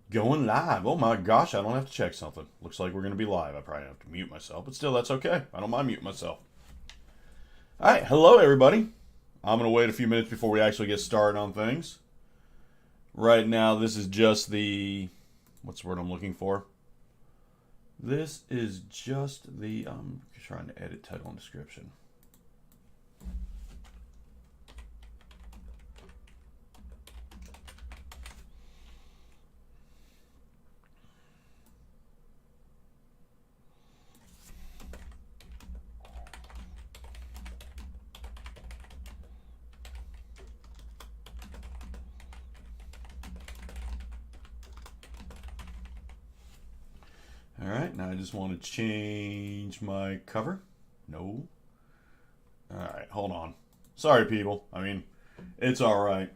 Going live. Oh my gosh, I don't have to check something. Looks like we're going to be live. I probably have to mute myself, but still, that's okay. I don't mind muting myself. All right, hello everybody. I'm going to wait a few minutes before we actually get started on things. Right now, this is just the... What's the word I'm looking for? This is just the... I'm trying to edit title and description. All right, now I just want to change my cover. No. All right, hold on. Sorry, people. I mean, it's all right.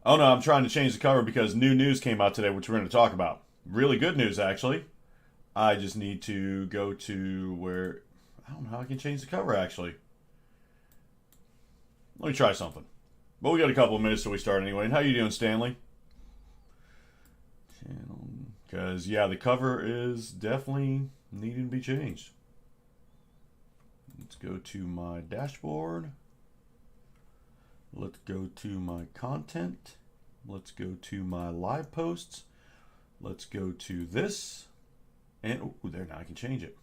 Oh no, I'm trying to change the cover because new news came out today, which we're going to talk about. Really good news, actually. I just need to go to where... I don't know how I can change the cover, actually. Let me try something. But we got a couple of minutes till we start anyway. And how you doing, Stanley? Because, yeah, the cover is definitely needing to be changed. Let's go to my dashboard. Let's go to my content. Let's go to my live posts. Let's go to this. And, oh, there, now I can change it.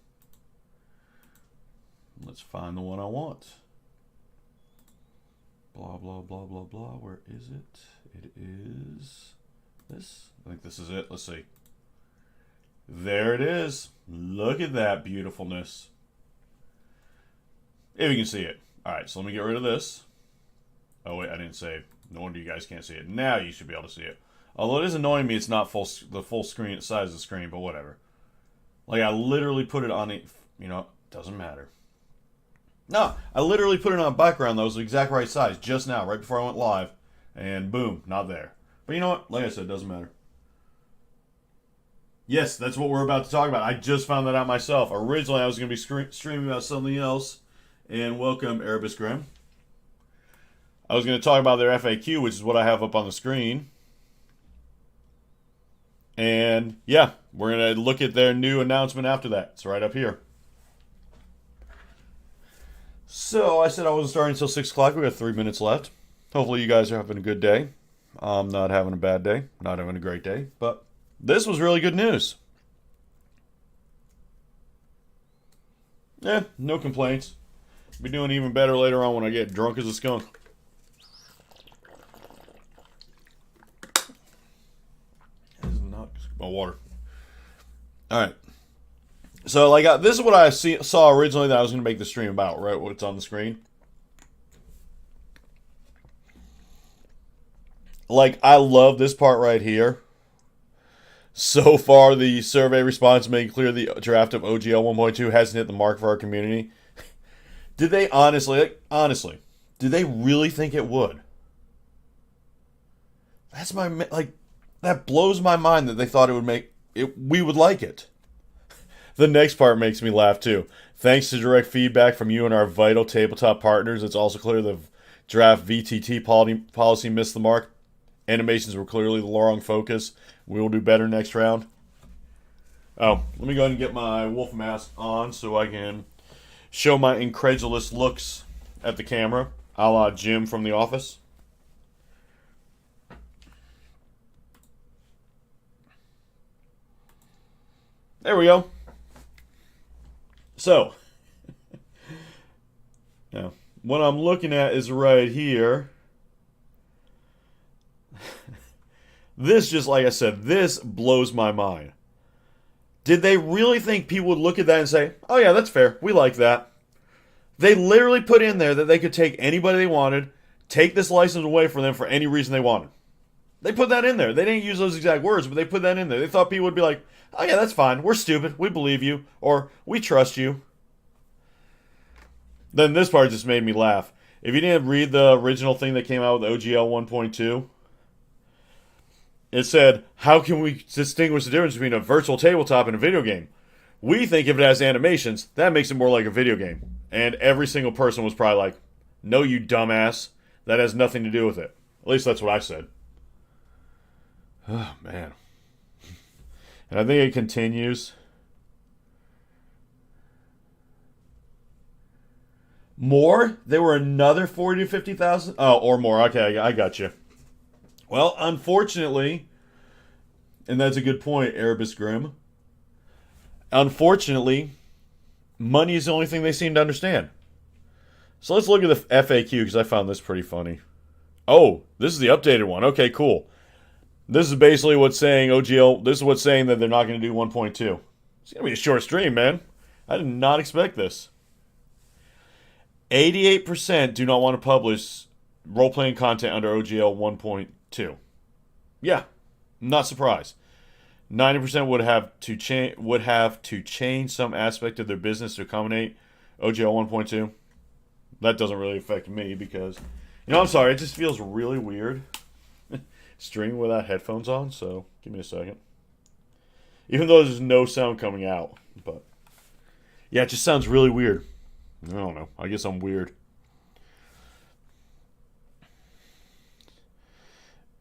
Let's find the one I want. Blah, blah, blah, blah, blah. Where is it? It is this. I think this is it. Let's see. There it is. Look at that beautifulness. If you can see it. All right, so let me get rid of this. Oh, wait, I didn't save. No wonder you guys can't see it. Now you should be able to see it. Although it is annoying me, it's not the full screen size of the screen, but whatever. Like, I literally put it on a... You know, doesn't matter. No, I literally put it on a background that was the exact right size just now, right before I went live. And boom, not there. But you know what? Like I said, it doesn't matter. Yes, that's what we're about to talk about. I just found that out myself. Originally, I was going to be streaming about something else. And welcome, Erebus Grimm. I was going to talk about their FAQ, which is what I have up on the screen. And yeah, we're going to look at their new announcement after that. It's right up here. So I said I wasn't starting until 6 o'clock. We got 3 minutes left. Hopefully you guys are having a good day. I'm not having a bad day. Not having a great day. But this was really good news. Yeah, no complaints. Be doing even better later on when I get drunk as a skunk. That is not my water. Alright. So, like, this is what I saw originally that I was going to make the stream about, right? What's on the screen. Like, I love this part right here. So far, the survey response made clear the draft of OGL 1.2 hasn't hit the mark for our community. Did they honestly, did they really think it would? That's that blows my mind that they thought it would make it, we would like it. The next part makes me laugh too. Thanks to direct feedback from you and our vital tabletop partners, it's also clear the draft VTT policy missed the mark. Animations were clearly the wrong focus. We will do better next round. Oh, let me go ahead and get my wolf mask on so I can show my incredulous looks at the camera, a la Jim from The Office. There we go. So, now, what I'm looking at is right here. This, just like I said, this blows my mind. Did they really think people would look at that and say, oh yeah, that's fair, we like that? They literally put in there that they could take anybody they wanted, take this license away from them for any reason they wanted. They put that in there. They didn't use those exact words, but they put that in there. They thought people would be like, oh yeah, that's fine, we're stupid, we believe you, or we trust you. Then this part just made me laugh. If you didn't read the original thing that came out with OGL 1.2, it said, how can we distinguish the difference between a virtual tabletop and a video game? We think if it has animations, that makes it more like a video game. And every single person was probably like, no, you dumbass. That has nothing to do with it. At least that's what I said. Oh, man. And I think it continues. More? There were another 40 to 50,000? Oh, or more. Okay, I got you. Well, unfortunately, and that's a good point, Erebus Grimm. Unfortunately, money is the only thing they seem to understand. So let's look at the FAQ because I found this pretty funny. Oh, this is the updated one. Okay, cool. This is basically what's saying OGL. This is what's saying that they're not going to do 1.2. It's going to be a short stream, man. I did not expect this. 88% do not want to publish role-playing content under OGL 1.2. Yeah, not surprised. 90% would have to change some aspect of their business to accommodate OGL 1.2. That doesn't really affect me because, I'm sorry, it just feels really weird streaming without headphones on, so give me a second. Even though there's no sound coming out, but yeah, it just sounds really weird. I don't know. I guess I'm weird.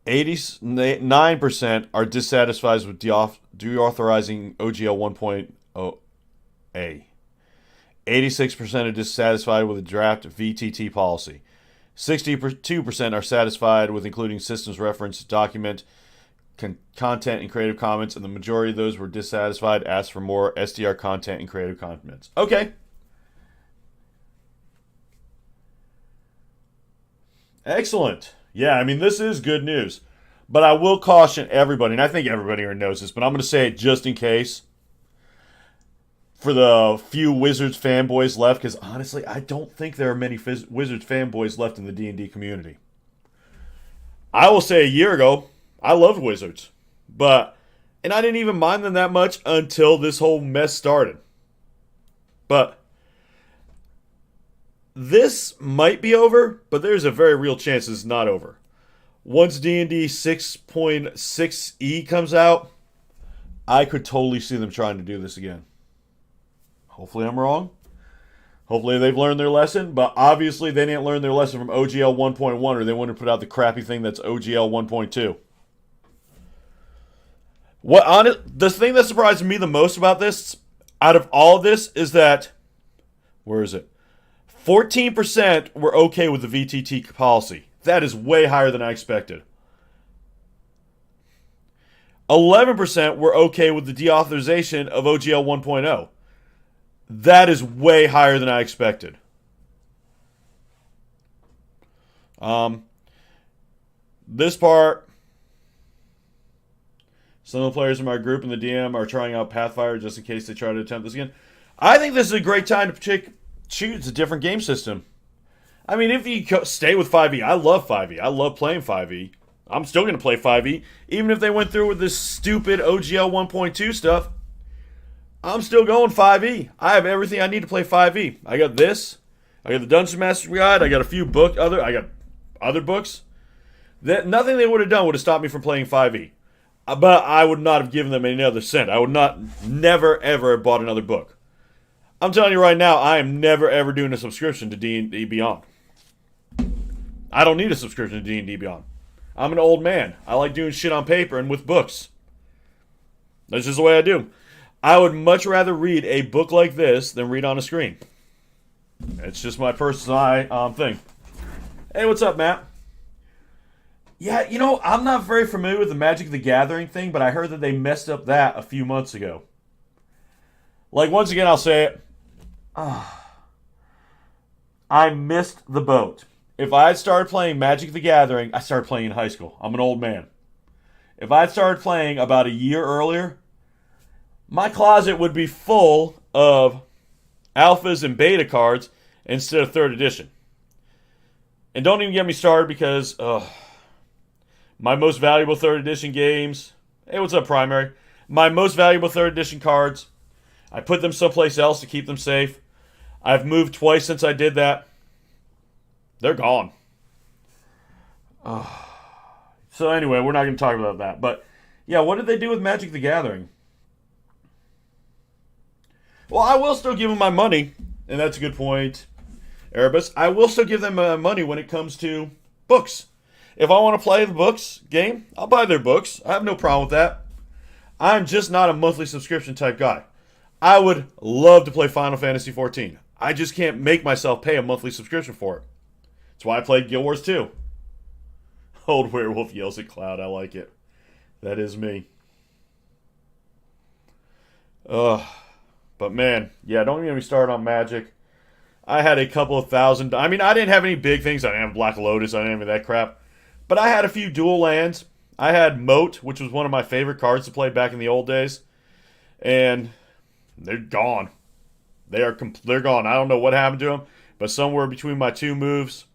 89% are dissatisfied with deauthorizing OGL 1.0A. 86% are dissatisfied with the draft VTT policy. 62% are satisfied with including systems reference, document, content, and Creative Commons, and the majority of those were dissatisfied asked for more SDR content and Creative Commons. Okay. Excellent. Yeah, I mean, this is good news. But I will caution everybody, and I think everybody here knows this, but I'm going to say it just in case. For the few Wizards fanboys left, because honestly, I don't think there are many Wizards fanboys left in the D&D community. I will say a year ago, I loved Wizards. And I didn't even mind them that much until this whole mess started. But this might be over, but there's a very real chance it's not over. Once D&D 6.6e comes out, I could totally see them trying to do this again. Hopefully I'm wrong. Hopefully they've learned their lesson, but obviously they didn't learn their lesson from OGL 1.1 or they wouldn't have put out the crappy thing that's OGL 1.2. The thing that surprised me the most about this, out of all of this, is that, where is it? 14% were okay with the VTT policy. That is way higher than I expected. 11% were okay with the deauthorization of OGL 1.0. That is way higher than I expected. This part, some of the players in my group and the DM are trying out Pathfinder just in case they try to attempt this again. I think this is a great time to choose a different game system. I mean, if you stay with 5e, I love 5e. I love playing 5e. I'm still going to play 5e. Even if they went through with this stupid OGL 1.2 stuff, I'm still going 5e. I have everything I need to play 5e. I got this. I got the Dungeon Master Guide. I got a few I got other books. Nothing they would have done would have stopped me from playing 5e. But I would not have given them any other cent. I would never, ever have bought another book. I'm telling you right now, I am never, ever doing a subscription to D&D Beyond. I don't need a subscription to D&D Beyond. I'm an old man. I like doing shit on paper and with books. That's just the way I do. I would much rather read a book like this than read on a screen. It's just my personal thing. Hey, what's up, Matt? Yeah, I'm not very familiar with the Magic the Gathering thing, but I heard that they messed up that a few months ago. Like, once again, I'll say it. I missed the boat. If I had started playing Magic the Gathering, I started playing in high school. I'm an old man. If I had started playing about a year earlier, my closet would be full of alphas and beta cards instead of 3rd edition. And don't even get me started because my most valuable 3rd edition games... Hey, what's up, Primary? My most valuable 3rd edition cards, I put them someplace else to keep them safe. I've moved twice since I did that. They're gone. So anyway, we're not going to talk about that. But, yeah, what did they do with Magic the Gathering? Well, I will still give them my money, and that's a good point, Erebus. I will still give them money when it comes to books. If I want to play the books game, I'll buy their books. I have no problem with that. I'm just not a monthly subscription type guy. I would love to play Final Fantasy XIV. I just can't make myself pay a monthly subscription for it. That's why I played Guild Wars 2. Old Werewolf yells at Cloud. I like it. That is me. Ugh. But man, yeah, don't get me started on Magic. I had a couple of thousand. I mean, I didn't have any big things. I didn't have Black Lotus. I didn't have any of that crap. But I had a few dual lands. I had Moat, which was one of my favorite cards to play back in the old days. And they're gone. They're gone. I don't know what happened to them. But somewhere between my two moves,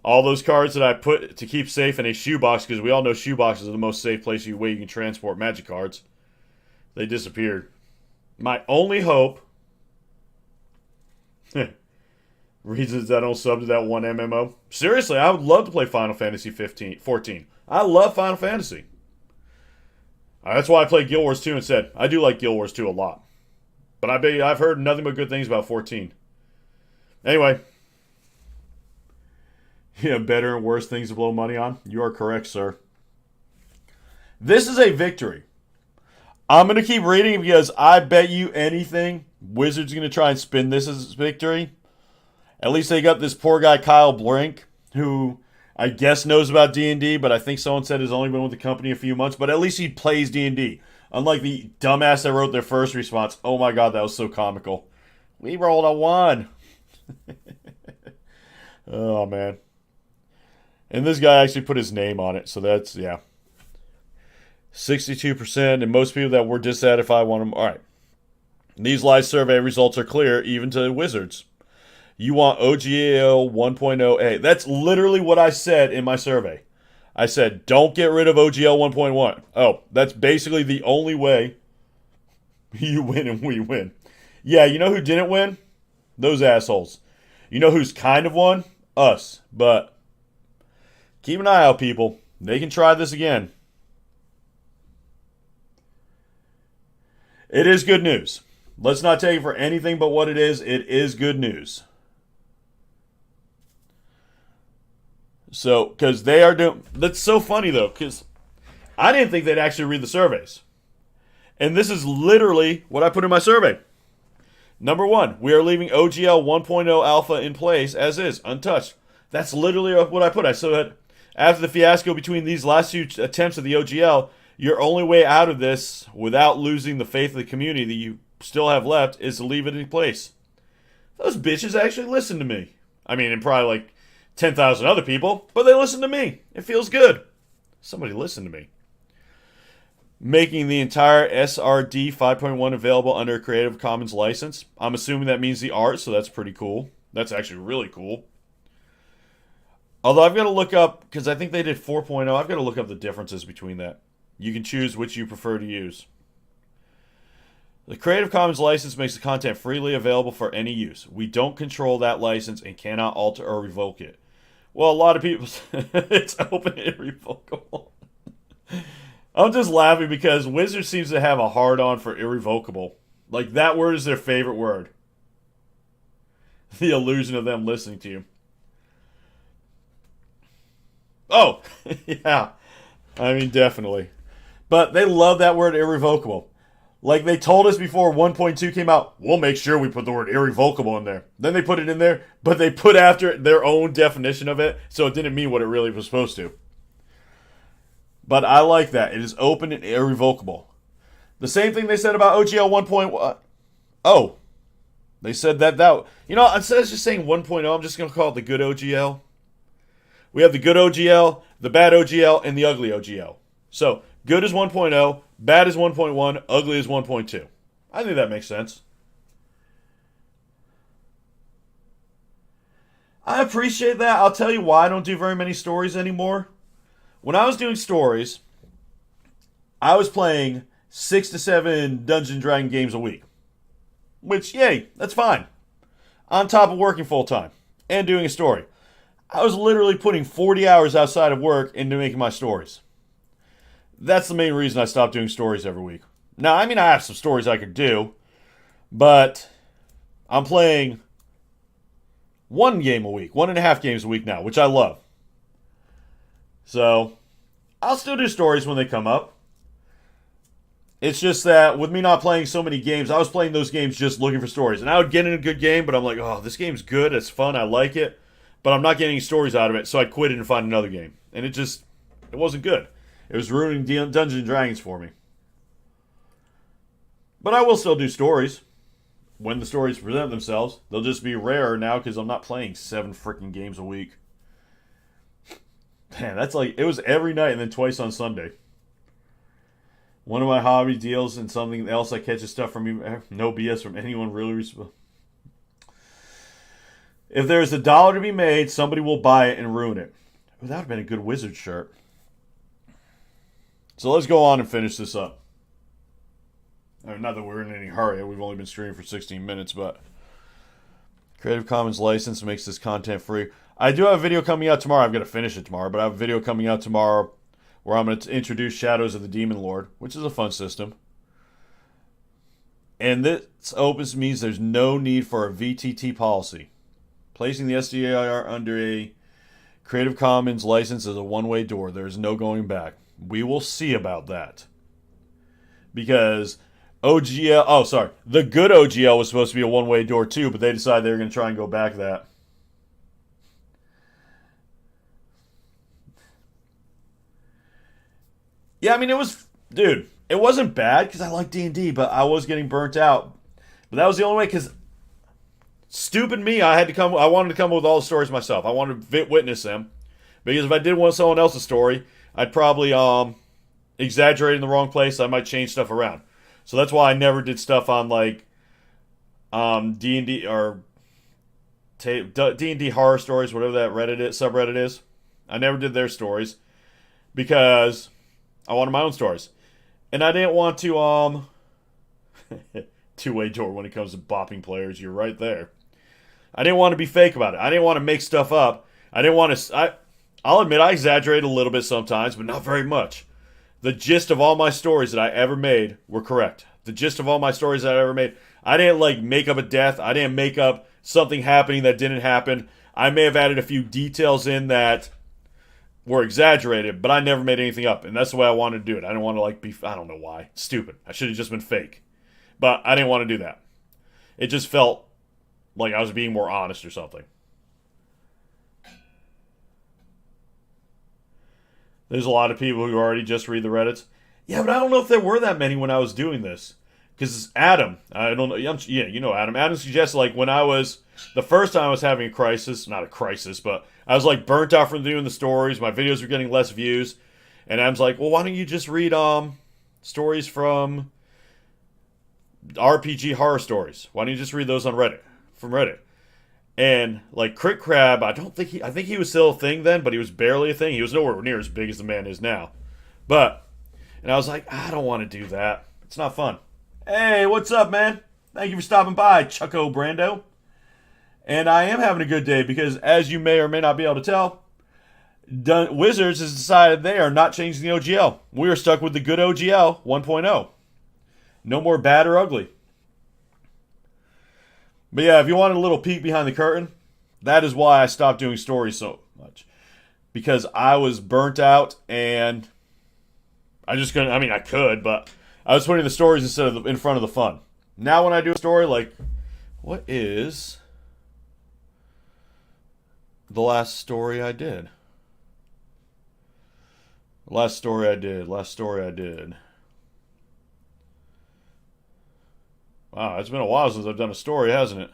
all those cards that I put to keep safe in a shoebox, because we all know shoeboxes are the most safe place where you can transport Magic cards, they disappeared. My only hope, reasons I don't sub to that one MMO. Seriously, I would love to play Final Fantasy 14. I love Final Fantasy. That's why I played Guild Wars 2 instead. I do like Guild Wars 2 a lot. But I've heard nothing but good things about 14. Anyway. Yeah, better and worse things to blow money on. You are correct, sir. This is a victory. I'm going to keep reading because I bet you anything Wizards going to try and spin this as a victory. At least they got this poor guy Kyle Brink, who I guess knows about D&D, but I think someone said has only been with the company a few months, but at least he plays D&D. Unlike the dumbass that wrote their first response. Oh my god, that was so comical. We rolled a 1. Oh man. And this guy actually put his name on it, so that's, yeah. 62%, and most people that were dissatisfied want them. Alright. These live survey results are clear, even to Wizards. You want OGL 1.0A. That's literally what I said in my survey. I said, don't get rid of OGL 1.1. Oh, that's basically the only way you win and we win. Yeah, you know who didn't win? Those assholes. You know who's kind of won? Us. But keep an eye out, people. They can try this again. It is good news. Let's not take it for anything but what it is. It is good news. So, because they are doing... That's so funny, though, because I didn't think they'd actually read the surveys. And this is literally what I put in my survey. Number 1, we are leaving OGL 1.0 alpha in place as is, untouched. That's literally what I put. I said, after the fiasco between these last two attempts at the OGL, your only way out of this, without losing the faith of the community that you still have left, is to leave it in place. Those bitches actually listened to me. I mean, and probably like 10,000 other people, but they listen to me. It feels good. Somebody listened to me. Making the entire SRD 5.1 available under a Creative Commons license. I'm assuming that means the art, so that's pretty cool. That's actually really cool. Although I've got to look up, because I think they did 4.0, I've got to look up the differences between that. You can choose which you prefer to use. The Creative Commons license makes the content freely available for any use. We don't control that license and cannot alter or revoke it. Well, a lot of people, it's open and irrevocable. I'm just laughing because Wizards seems to have a hard-on for irrevocable. Like, that word is their favorite word. The illusion of them listening to you. Oh, yeah. I mean, definitely. But they love that word irrevocable. Like they told us before 1.2 came out, we'll make sure we put the word irrevocable in there. Then they put it in there, but they put after it their own definition of it, so it didn't mean what it really was supposed to. But I like that. It is open and irrevocable. The same thing they said about OGL 1.1. Oh. They said that. You know, instead of just saying 1.0, I'm just going to call it the good OGL. We have the good OGL, the bad OGL, and the ugly OGL. So, good is 1.0, bad is 1.1, ugly is 1.2. I think that makes sense. I appreciate that. I'll tell you why I don't do very many stories anymore. When I was doing stories, I was playing 6 to 7 Dungeons & Dragons games a week. Which, yay, that's fine. On top of working full-time and doing a story. I was literally putting 40 hours outside of work into making my stories. That's the main reason I stopped doing stories every week. Now, I mean, I have some stories I could do, but I'm playing 1 game a week, 1.5 games a week now, which I love. So, I'll still do stories when they come up. It's just that with me not playing so many games, I was playing those games just looking for stories. And I would get in a good game, but I'm like, oh, this game's good, it's fun, I like it. But I'm not getting any stories out of it, so I quit it and find another game. And it wasn't good. It was ruining Dungeons and Dragons for me. But I will still do stories. When the stories present themselves, they'll just be rarer now because I'm not playing 7 freaking games a week. Man, that's like, it was every night and then twice on Sunday. One of my hobby deals and something else I catch stuff from you. No BS from anyone really. If there's $1 to be made, somebody will buy it and ruin it. That would have been a good wizard shirt. So let's go on and finish this up. Not that we're in any hurry. We've only been streaming for 16 minutes, but Creative Commons license makes this content free. I do have a video coming out tomorrow. I've got to finish it tomorrow, but I have a video coming out tomorrow where I'm going to introduce Shadows of the Demon Lord, which is a fun system. And this opens means there's no need for a VTT policy. Placing the SDIR under a Creative Commons license is a one-way door. There's no going back. We will see about that. Because the good OGL was supposed to be a one-way door too, but they decided they were going to try and go back that. Yeah, I mean, it wasn't bad because I like D&D, but I was getting burnt out. But that was the only way because stupid me, I wanted to come up with all the stories myself. I wanted to witness them. Because if I did want someone else's story, I'd probably exaggerate in the wrong place. I might change stuff around. So that's why I never did stuff on like D&D or D&D horror stories, whatever that subreddit is. I never did their stories because I wanted my own stories. And I didn't want to two-way door when it comes to bopping players. You're right there. I didn't want to be fake about it. I didn't want to make stuff up. I didn't want to I'll admit I exaggerate a little bit sometimes, but not very much. The gist of all my stories that I ever made were correct. The gist of all my stories that I ever made, I didn't like make up a death. I didn't make up something happening that didn't happen. I may have added a few details in that were exaggerated, but I never made anything up, and that's the way I wanted to do it. I didn't want to like be, I don't know why, stupid. I should have just been fake, but I didn't want to do that. It just felt like I was being more honest or something. There's a lot of people who already just read the Reddits. Yeah, but I don't know if there were that many when I was doing this. Because Adam, I don't know, yeah, you know Adam. Adam suggested, like, when I was, the first time I was having a crisis, not a crisis, but I was, like, burnt out from doing the stories. My videos were getting less views. And Adam's like, well, why don't you just read stories from RPG horror stories? Why don't you just read those on Reddit, from Reddit? And, like, Crit Crab, I think he was still a thing then, but he was barely a thing. He was nowhere near as big as the man is now. And I was like, I don't want to do that. It's not fun. Hey, what's up, man? Thank you for stopping by, Chucko Brando. And I am having a good day because, as you may or may not be able to tell, Wizards has decided they are not changing the OGL. We are stuck with the good OGL 1.0. No more bad or ugly. But yeah, if you wanted a little peek behind the curtain, that is why I stopped doing stories so much. Because I was burnt out and I just couldn't, I mean, I could, but I was putting the stories instead of in front of the fun. Now when I do a story, like, what is the last story I did? Last story I did. Wow, it's been a while since I've done a story, hasn't it?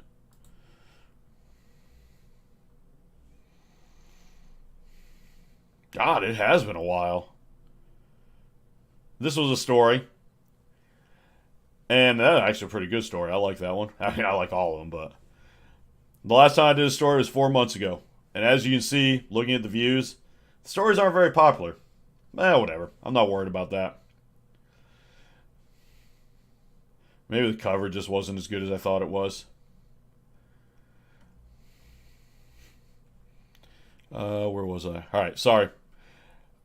God, it has been a while. This was a story. And that's actually a pretty good story. I like that one. I mean, I like all of them, but the last time I did a story was 4 months ago. And as you can see, looking at the views, the stories aren't very popular. Whatever. I'm not worried about that. Maybe the cover just wasn't as good as I thought it was. Where was I? Alright, sorry.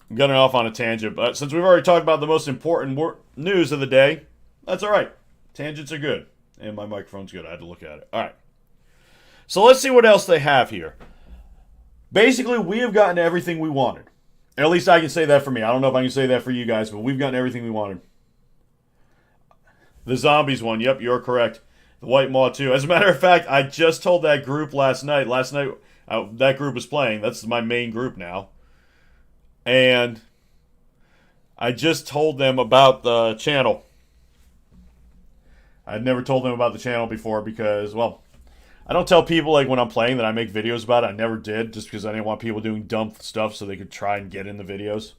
I'm getting off on a tangent, but since we've already talked about the most important news of the day, that's alright. Tangents are good. And my microphone's good. I had to look at it. Alright. So let's see what else they have here. Basically, we have gotten everything we wanted. At least I can say that for me. I don't know if I can say that for you guys, but we've gotten everything we wanted. The zombies one. Yep, you're correct. The White Maw too. As a matter of fact, I just told that group last night. That group was playing. That's my main group now. And I just told them about the channel. I'd never told them about the channel before because, well, I don't tell people like when I'm playing that I make videos about it. I never did just because I didn't want people doing dumb stuff so they could try and get in the videos.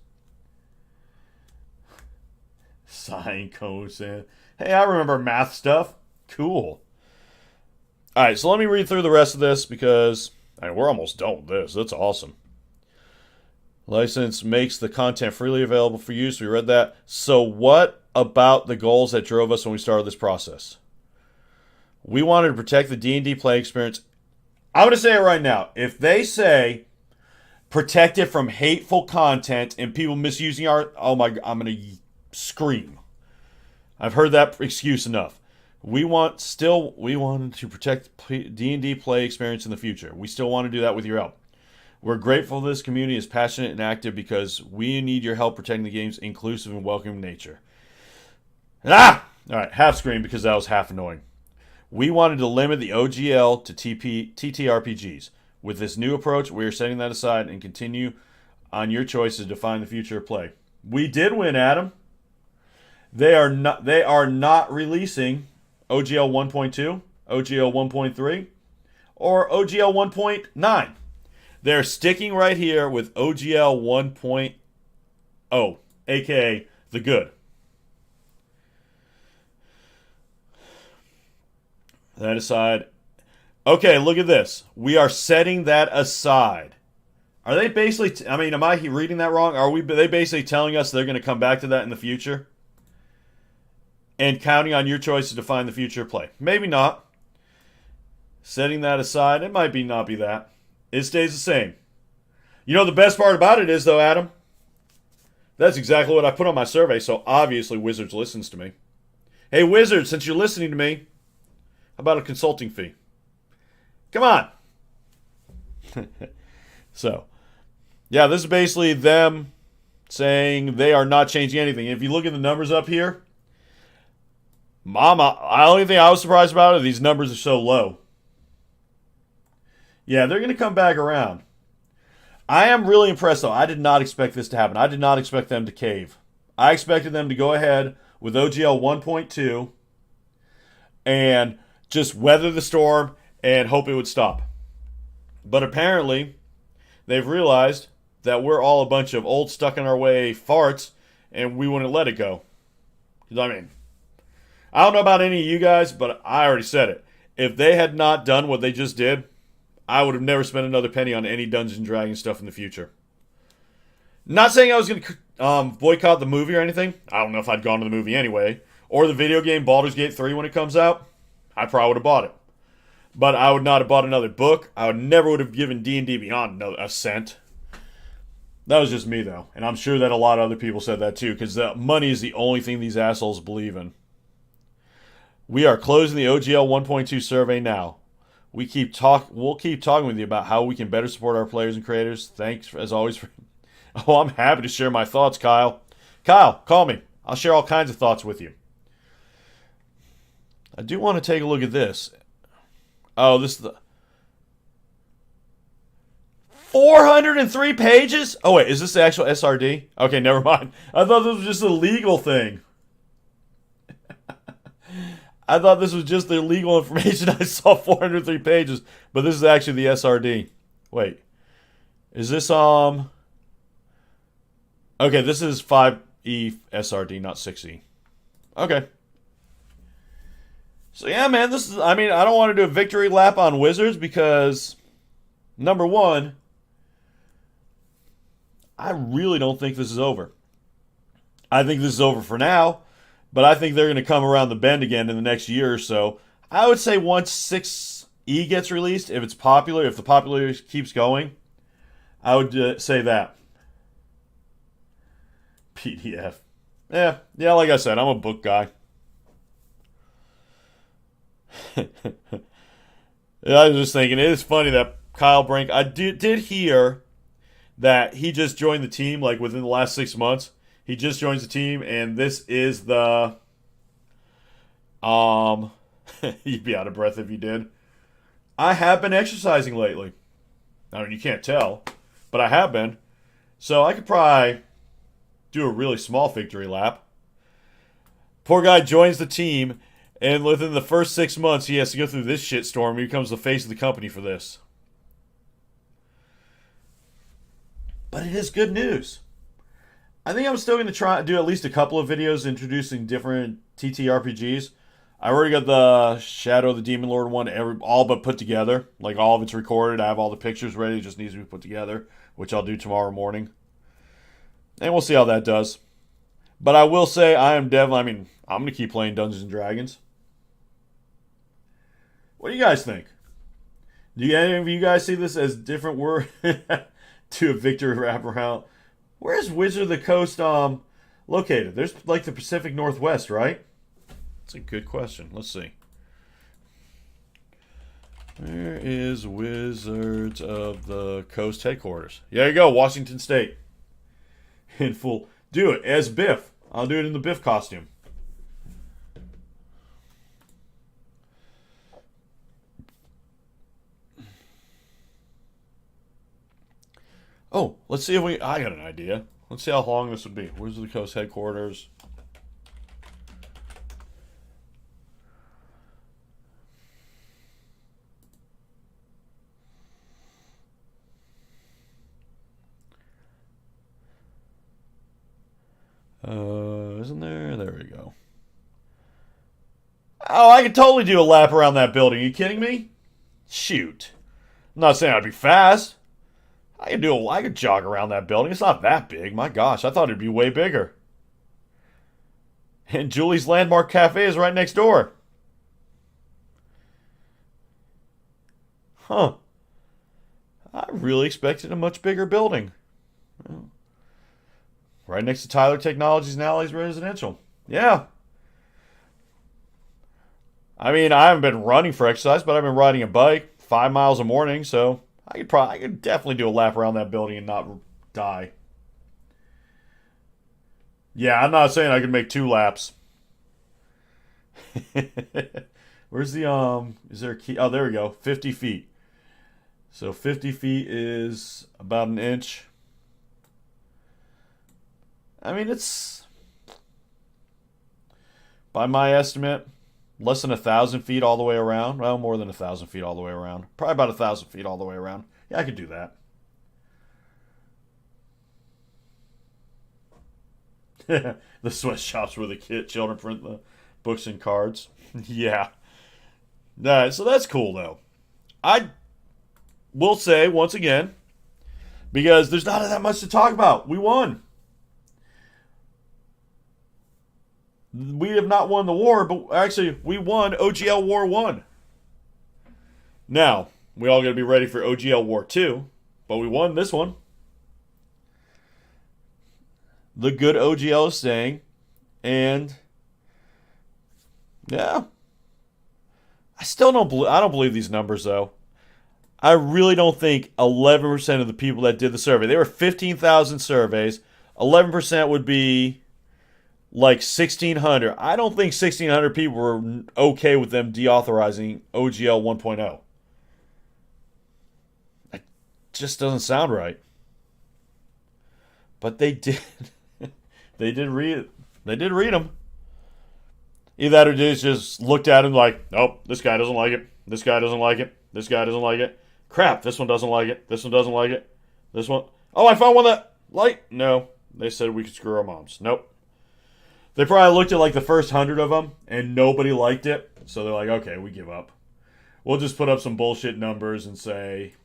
Sine, cosine. Hey, I remember math stuff. Cool. Alright, so let me read through the rest of this because we're almost done with this. That's awesome. License makes the content freely available for use. We read that. So what about the goals that drove us when we started this process? We wanted to protect the D&D play experience. I'm going to say it right now. If they say protect it from hateful content and people misusing our... Oh my... I'm going to scream. I've heard that excuse enough. We wanted to protect D&D play experience in the future. We still want to do that with your help. We're grateful this community is passionate and active because we need your help protecting the game's inclusive and welcoming nature. Alright, half screen because that was half annoying. We wanted to limit the OGL to TTRPGs. With this new approach, we are setting that aside and continue on your choices to define the future of play. We did win, Adam. They are not releasing OGL 1.2, OGL 1.3, or OGL 1.9. They're sticking right here with OGL 1.0, aka the good. That aside. Okay, look at this. We are setting that aside. Are they basically... am I reading that wrong? Are they basically telling us they're going to come back to that in the future? And counting on your choice to define the future of play. Maybe not. Setting that aside, it might not be that. It stays the same. You know the best part about it is, though, Adam? That's exactly what I put on my survey, so obviously Wizards listens to me. Hey, Wizards, since you're listening to me, how about a consulting fee? Come on! So, yeah, this is basically them saying they are not changing anything. If you look at the numbers up here, Mama, the only thing I was surprised about is these numbers are so low. Yeah, they're going to come back around. I am really impressed, though. I did not expect this to happen. I did not expect them to cave. I expected them to go ahead with OGL 1.2 and just weather the storm and hope it would stop. But apparently, they've realized that we're all a bunch of old, stuck-in-our-way farts, and we wouldn't let it go. Because, I don't know about any of you guys, but I already said it. If they had not done what they just did, I would have never spent another penny on any Dungeons & Dragons stuff in the future. Not saying I was going to boycott the movie or anything. I don't know if I'd gone to the movie anyway. Or the video game Baldur's Gate 3 when it comes out. I probably would have bought it. But I would not have bought another book. I never would have given D&D Beyond a cent. That was just me, though. And I'm sure that a lot of other people said that, too. Because the money is the only thing these assholes believe in. We are closing the OGL 1.2 survey now. We'll keep talking with you about how we can better support our players and creators. Thanks, as always. I'm happy to share my thoughts, Kyle. Kyle, call me. I'll share all kinds of thoughts with you. I do want to take a look at this. Oh, this is the... 403 pages? Oh, wait, is this the actual SRD? Okay, never mind. I thought this was just a legal thing. I thought this was just the legal information. I saw 403 pages, but this is actually the SRD. Wait. Is this, Okay, this is 5E SRD, not 6E. Okay. So, yeah, man, this is, I don't want to do a victory lap on Wizards because, number one, I really don't think this is over. I think this is over for now. But I think they're going to come around the bend again in the next year or so. I would say once 6E gets released, if it's popular, if the popularity keeps going, I would say that. PDF. Yeah, like I said, I'm a book guy. I was just thinking, it is funny that Kyle Brink, I did hear that he just joined the team like within the last 6 months. He just joins the team, and this is the you'd be out of breath if you did. I have been exercising lately. I mean, you can't tell, but I have been. So I could probably do a really small victory lap. Poor guy joins the team, and within the first 6 months, he has to go through this shitstorm. He becomes the face of the company for this. But it is good news. I think I'm still going to try to do at least a couple of videos introducing different TTRPGs. I already got the Shadow of the Demon Lord one all but put together. Like, all of it's recorded. I have all the pictures ready. It just needs to be put together, which I'll do tomorrow morning. And we'll see how that does. But I will say I'm going to keep playing Dungeons & Dragons. What do you guys think? Do any of you guys see this as different word to a victory wraparound? Where's Wizard of the Coast located? There's like the Pacific Northwest, right? That's a good question. Let's see. Where is Wizards of the Coast headquarters? There you go, Washington State. In full. Do it as Biff. I'll do it in the Biff costume. Oh, let's see if I got an idea. Let's see how long this would be. Where's the Coast headquarters? Isn't there? There we go. Oh, I could totally do a lap around that building. Are you kidding me? Shoot. I'm not saying I'd be fast. I could jog around that building. It's not that big. My gosh, I thought it'd be way bigger. And Julie's Landmark Cafe is right next door. Huh. I really expected a much bigger building. Well, right next to Tyler Technologies and Allies Residential. Yeah. I mean, I haven't been running for exercise, but I've been riding a bike 5 miles a morning, so I could definitely do a lap around that building and not die. Yeah, I'm not saying I could make 2 laps. Where's the, is there a key? Oh, there we go. 50 feet. So 50 feet is about an inch. I mean, it's, by my estimate, less than 1,000 feet all the way around. Well, more than 1,000 feet all the way around. Probably about 1,000 feet all the way around. Yeah, I could do that. The sweatshops where the children print the books and cards. Yeah. Alright, so that's cool, though. I will say, once again, because there's not that much to talk about. We won. We have not won the war, but actually, we won OGL War 1. Now, we all got to be ready for OGL War 2, but we won this one. The good OGL is staying, and yeah. I still don't believe these numbers, though. I really don't think 11% of the people that did the survey, there were 15,000 surveys, 11% would be like 1,600. I don't think 1,600 people were okay with them deauthorizing OGL 1.0. It just doesn't sound right. But they did. They did read it. They did read them. Either that or they just looked at him like, nope, this guy doesn't like it. This guy doesn't like it. This guy doesn't like it. Crap, this one doesn't like it. This one doesn't like it. This one. Oh, I found one that liked. No. They said we could screw our moms. Nope. They probably looked at like the first 100 of them and nobody liked it. So they're like, okay, we give up. We'll just put up some bullshit numbers and say,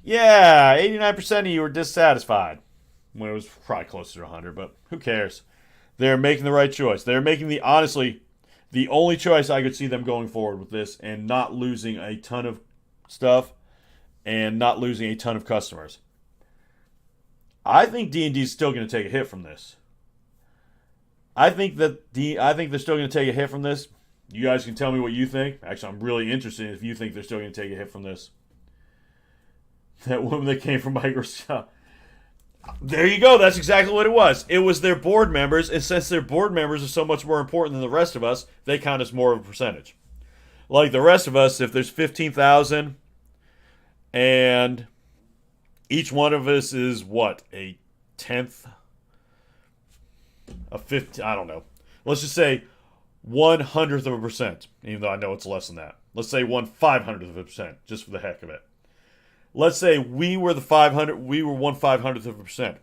yeah, 89% of you were dissatisfied. When it was probably closer to 100, but who cares? They're making the right choice. They're making honestly, the only choice I could see them going forward with this and not losing a ton of stuff and not losing a ton of customers. I think D&D is still going to take a hit from this. I think they're still going to take a hit from this. You guys can tell me what you think. Actually, I'm really interested if you think they're still going to take a hit from this. That woman that came from Microsoft. There you go. That's exactly what it was. It was their board members, and since their board members are so much more important than the rest of us, they count as more of a percentage. Like the rest of us, if there's 15,000 and each one of us is what? A tenth? A 50? I don't know. Let's just say 1/100%, even though I know it's less than that. Let's say 1/500%, just for the heck of it. Let's say we were 1/500%.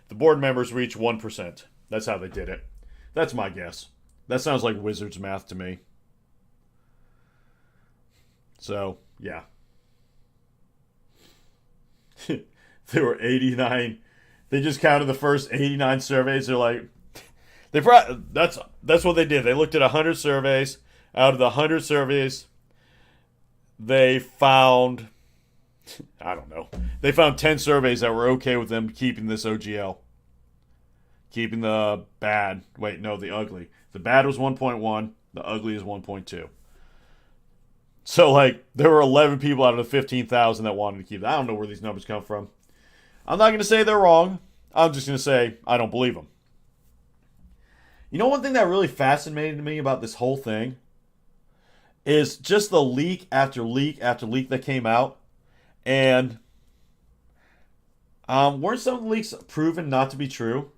The board members reach 1%. That's how they did it. That's my guess. That sounds like wizard's math to me. So, yeah. There were 89. They just counted the first 89 surveys. They're like, that's what they did. They looked at 100 surveys. Out of the 100 surveys, they found, I don't know. They found 10 surveys that were okay with them keeping this OGL. Keeping the bad. Wait, no, the ugly. The bad was 1.1. The ugly is 1.2. So, like, there were 11 people out of the 15,000 that wanted to keep it. I don't know where these numbers come from. I'm not going to say they're wrong. I'm just going to say I don't believe them. You know, one thing that really fascinated me about this whole thing is just the leak after leak after leak that came out. And weren't some of the leaks proven not to be true?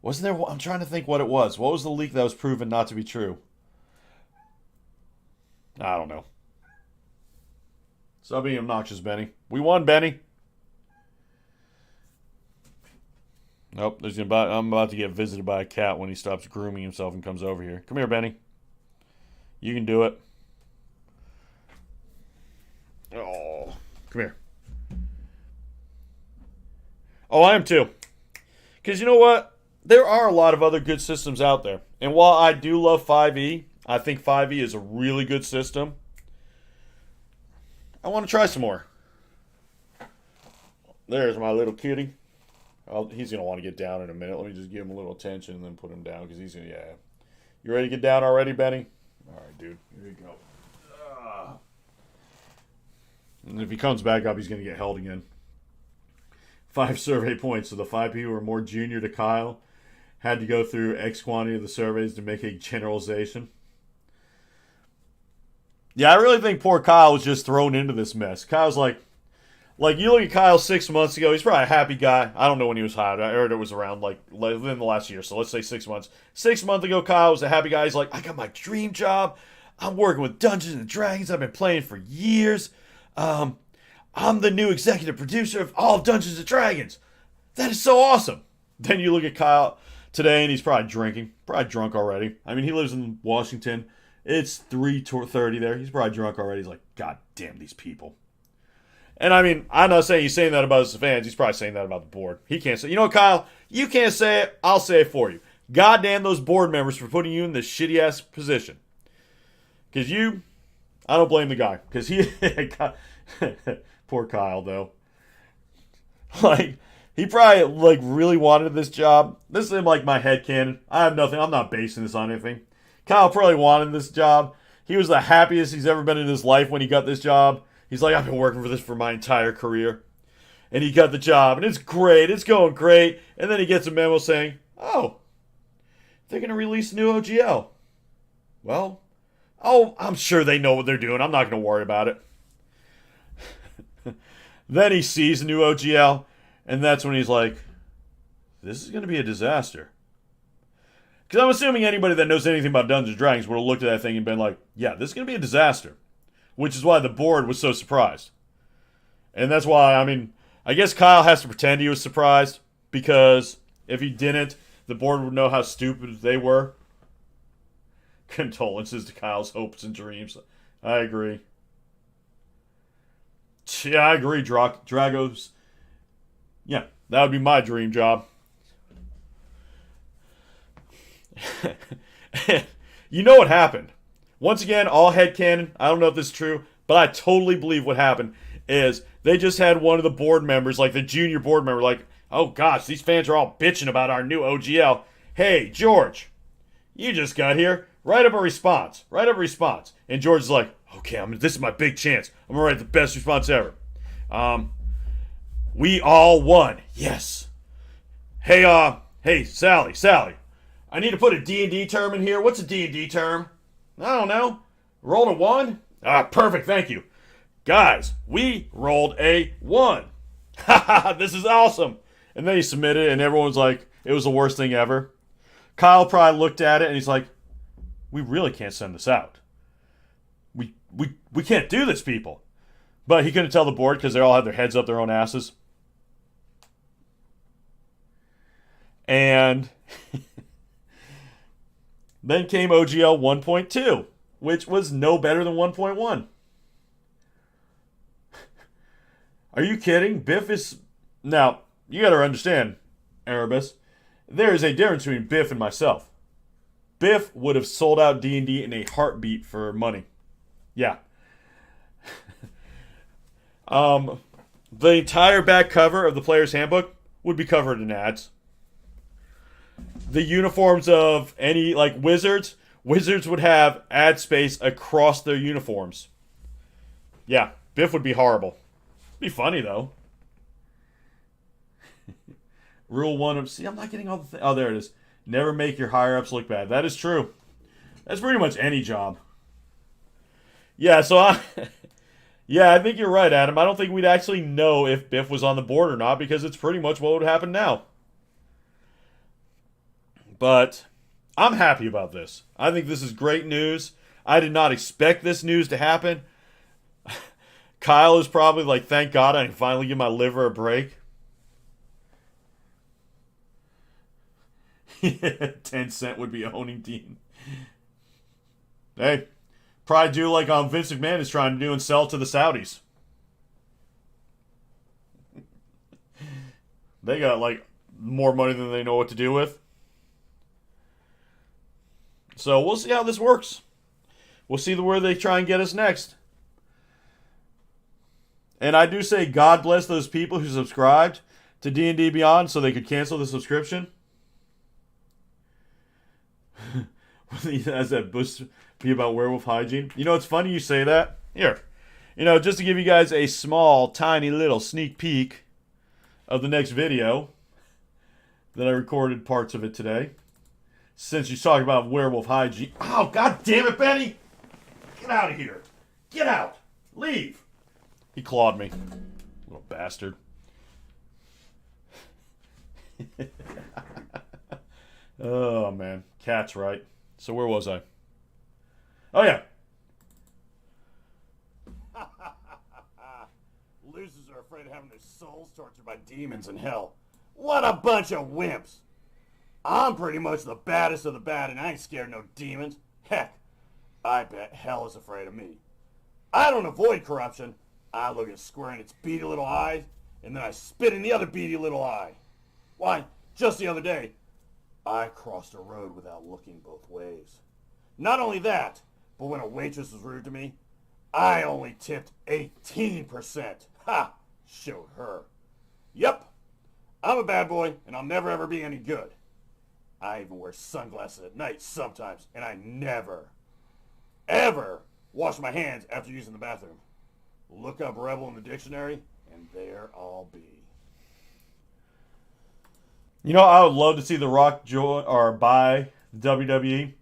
Wasn't there? I'm trying to think what it was. What was the leak that was proven not to be true? I don't know. Stop being obnoxious, Benny. We won, Benny. Nope. I'm about to get visited by a cat when he stops grooming himself and comes over here. Come here, Benny. You can do it. Oh, come here. Oh, I am too. Because you know what? There are a lot of other good systems out there. And while I do love 5e, I think 5e is a really good system. I want to try some more. There's my little kitty. He's going to want to get down in a minute. Let me just give him a little attention and then put him down because he's going to, yeah. You ready to get down already, Benny? All right, dude. Here you go. And if he comes back up, he's going to get held again. 5 survey points. So the 5 people who are more junior to Kyle had to go through X quantity of the surveys to make a generalization. Yeah, I really think poor Kyle was just thrown into this mess. Kyle's like you look at Kyle 6 months ago, he's probably a happy guy. I don't know when he was hired. I heard it was around like within the last year, so let's say 6 months. 6 months ago, Kyle was a happy guy. He's like, I got my dream job. I'm working with Dungeons and Dragons. I've been playing for years. I'm the new executive producer of all Dungeons and Dragons. That is so awesome. Then you look at Kyle today, and he's probably drinking, probably drunk already. I mean, he lives in Washington. It's 3:30 there. He's probably drunk already. He's like, God damn these people. And I mean, I'm not saying he's saying that about his fans. He's probably saying that about the board. He can't say, you know what, Kyle? You can't say it. I'll say it for you. God damn those board members for putting you in this shitty-ass position. Because I don't blame the guy. Because poor Kyle, though. Like, he probably, really wanted this job. This is, my headcanon. I have nothing. I'm not basing this on anything. Kyle probably wanted this job. He was the happiest he's ever been in his life when he got this job. He's like, I've been working for this for my entire career. And he got the job, and it's great. It's going great. And then he gets a memo saying, oh, they're going to release a new OGL. Well, I'm sure they know what they're doing. I'm not going to worry about it. Then he sees a new OGL, and that's when he's like, this is going to be a disaster. Because I'm assuming anybody that knows anything about Dungeons & Dragons would have looked at that thing and been like, yeah, this is going to be a disaster. Which is why the board was so surprised. And that's why, I guess Kyle has to pretend he was surprised. Because if he didn't, the board would know how stupid they were. Condolences to Kyle's hopes and dreams. I agree. Yeah, I agree, Dragos. Yeah, that would be my dream job. You know what happened. Once again, all headcanon. I don't know if this is true, but I totally believe what happened is they just had one of the board members, like the junior board member, like, oh gosh, these fans are all bitching about our new OGL. Hey, George, you just got here. Write up a response. And George is like, okay, this is my big chance. I'm going to write the best response ever. We all won. Yes. Hey, Sally. I need to put a D&D term in here. What's a D&D term? I don't know. Rolled a 1? Perfect, thank you. Guys, we rolled a 1. Haha, this is awesome. And then he submitted it, and everyone's like, it was the worst thing ever. Kyle probably looked at it, and he's like, we really can't send this out. We can't do this, people. But he couldn't tell the board because they all had their heads up their own asses. And then came OGL 1.2, which was no better than 1.1. Are you kidding? Biff is... Now, you gotta understand, Erebus, there is a difference between Biff and myself. Biff would have sold out D&D in a heartbeat for money. Yeah. The entire back cover of the player's handbook would be covered in ads. The uniforms of any, like, wizards would have ad space across their uniforms. Yeah, Biff would be horrible. Be funny, though. Rule 1 of... See, I'm not getting all the... Oh, there it is. Never make your higher-ups look bad. That is true. That's pretty much any job. Yeah, so yeah, I think you're right, Adam. I don't think we'd actually know if Biff was on the board or not because it's pretty much what would happen now. But I'm happy about this. I think this is great news. I did not expect this news to happen. Kyle is probably like, thank God I can finally give my liver a break. 10 Cent would be owning Dean. Hey, probably do like Vince McMahon is trying to do and sell to the Saudis. They got like more money than they know what to do with. So we'll see how this works. We'll see where they try and get us next. And I do say God bless those people who subscribed to D&D Beyond so they could cancel the subscription. As that boost be about werewolf hygiene. You know, it's funny you say that. Here. You know, just to give you guys a small, tiny little sneak peek of the next video that I recorded parts of it today. Since you talk about werewolf hygiene. Oh, God damn it, Benny! Get out of here. Get out. Leave. He clawed me. Little bastard. Oh, man. Cat's right. So where was I? Oh, yeah. Losers are afraid of having their souls tortured by demons in hell. What a bunch of wimps. I'm pretty much the baddest of the bad, and I ain't scared of no demons. Heck, I bet hell is afraid of me. I don't avoid corruption. I look it square in its beady little eye, and then I spit in the other beady little eye. Why, just the other day, I crossed a road without looking both ways. Not only that, but when a waitress was rude to me, I only tipped 18%. Ha! Showed her. Yep, I'm a bad boy, and I'll never ever be any good. I even wear sunglasses at night sometimes, and I never, ever wash my hands after using the bathroom. Look up rebel in the dictionary, and there I'll be. You know, I would love to see The Rock buy WWE.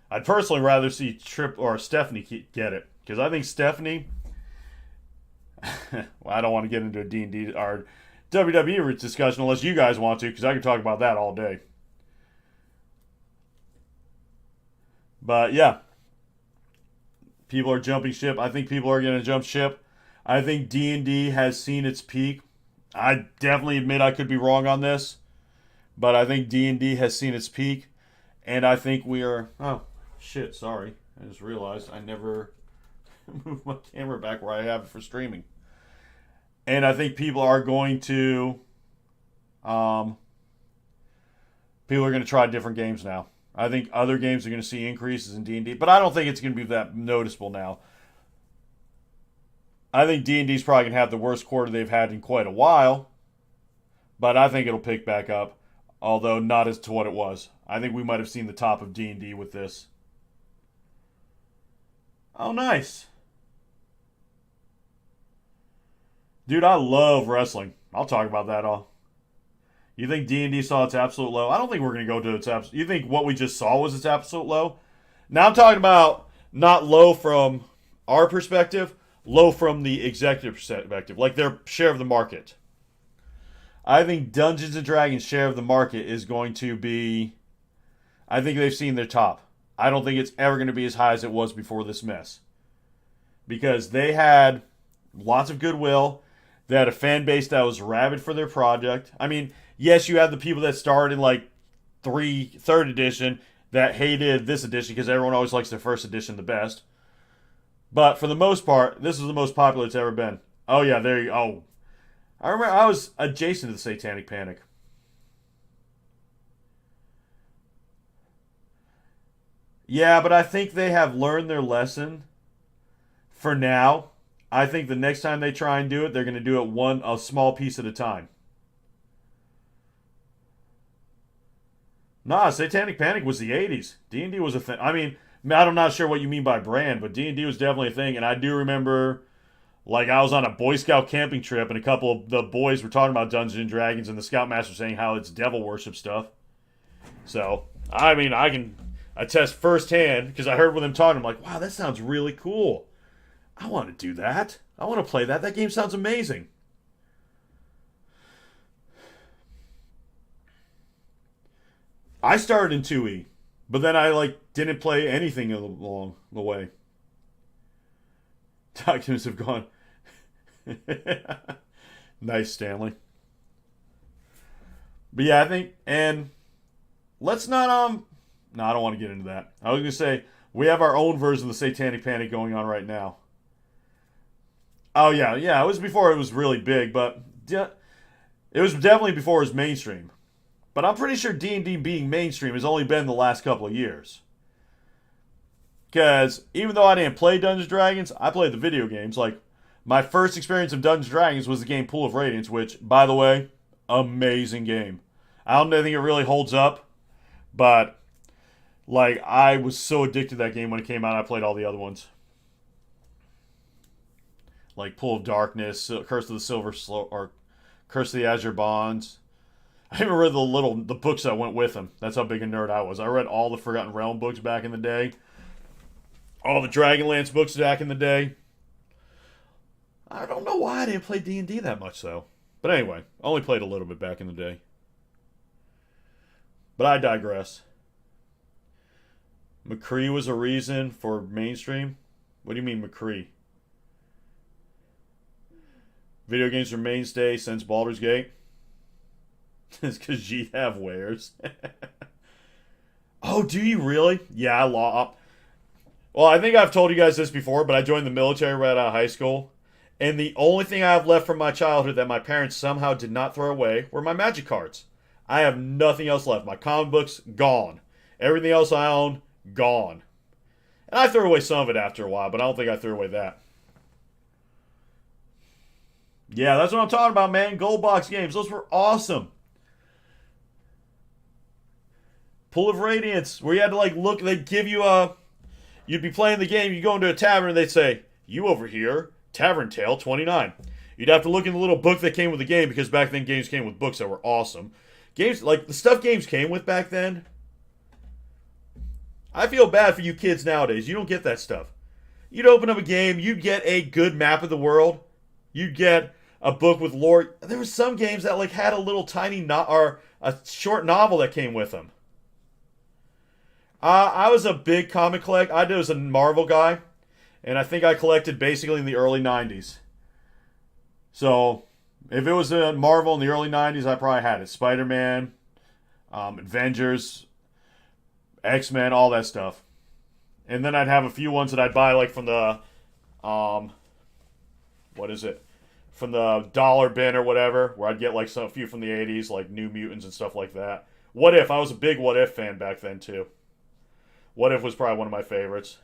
I'd personally rather see Tripp or Stephanie get it, because I think Stephanie. Well, I don't want to get into a D&D or WWE discussion unless you guys want to, because I could talk about that all day. But yeah, people are jumping ship. I think people are going to jump ship. I think D&D has seen its peak. I definitely admit I could be wrong on this, but I think D&D has seen its peak, and I think we are... Oh, shit, sorry. I just realized I never moved my camera back where I have it for streaming. And I think people are going to... people are going to try different games now. I think other games are going to see increases in D&D, but I don't think it's going to be that noticeable now. I think D&D's probably going to have the worst quarter they've had in quite a while, but I think it'll pick back up, although not as to what it was. I think we might have seen the top of D&D with this. Oh, nice. Dude, I love wrestling. I'll talk about that all. You think D&D saw its absolute low? I don't think we're going to go to its absolute... You think what we just saw was its absolute low? Now I'm talking about not low from our perspective, low from the executive perspective, like their share of the market. I think Dungeons & Dragons' share of the market is going to be... I think they've seen their top. I don't think it's ever going to be as high as it was before this mess. Because they had lots of goodwill. They had a fan base that was rabid for their project. I mean, yes, you have the people that started in like third edition that hated this edition because everyone always likes their first edition the best. But for the most part, this is the most popular it's ever been. Oh yeah, there you go. Oh. I remember I was adjacent to the Satanic Panic. Yeah, but I think they have learned their lesson for now. I think the next time they try and do it, they're going to do it a small piece at a time. Nah, Satanic Panic was the 80s. D&D was a thing. I mean, I'm not sure what you mean by brand, but D&D was definitely a thing. And I do remember, like, I was on a Boy Scout camping trip, and a couple of the boys were talking about Dungeons and Dragons, and the Scoutmaster saying how it's devil worship stuff. So, I mean, I can attest firsthand, because I heard with them talking, I'm like, wow, that sounds really cool. I want to do that. I want to play that. That game sounds amazing. I started in 2E, but then I didn't play anything along the way. Documents have gone. Nice, Stanley. But yeah, I think, and let's not no, I don't want to get into that. I was gonna say we have our own version of the Satanic Panic going on right now. Oh yeah, yeah, it was before it was really big, but it was definitely before it was mainstream. But I'm pretty sure D&D being mainstream has only been the last couple of years. Because even though I didn't play Dungeons & Dragons, I played the video games. Like, my first experience of Dungeons & Dragons was the game Pool of Radiance, which, by the way, amazing game. I don't think it really holds up, but, like, I was so addicted to that game when it came out, I played all the other ones. Like Pool of Darkness, Curse of the Silver or Curse of the Azure Bonds. I even read the books that went with them. That's how big a nerd I was. I read all the Forgotten Realm books back in the day. All the Dragonlance books back in the day. I don't know why I didn't play D&D that much, though. But anyway, I only played a little bit back in the day. But I digress. McCree was a reason for mainstream? What do you mean, McCree? Video games are mainstay since Baldur's Gate? It's because ye have wares. Oh, do you really? Yeah, well, I think I've told you guys this before, but I joined the military right out of high school. And the only thing I have left from my childhood that my parents somehow did not throw away were my magic cards. I have nothing else left. My comic books, gone. Everything else I own, gone. And I threw away some of it after a while, but I don't think I threw away that. Yeah, that's what I'm talking about, man. Gold box games. Those were awesome. Pool of Radiance, where you had to look, they'd give you you'd be playing the game, you go into a tavern, and they'd say, you over here, Tavern Tale 29. You'd have to look in the little book that came with the game, because back then games came with books that were awesome. Games, like the stuff games came with back then, I feel bad for you kids nowadays. You don't get that stuff. You'd open up a game, you'd get a good map of the world, you'd get a book with lore. There were some games that had a little tiny or a short novel that came with them. I was a big comic collector. I was a Marvel guy, and I think I collected basically in the early 90s. So, if it was a Marvel in the early 90s, I probably had it. Spider-Man, Avengers, X-Men, all that stuff. And then I'd have a few ones that I'd buy from the, what is it? From the dollar bin or whatever, where I'd get a few from the 80s, like New Mutants and stuff like that. What If? I was a big What If fan back then, too. What If was probably one of my favorites.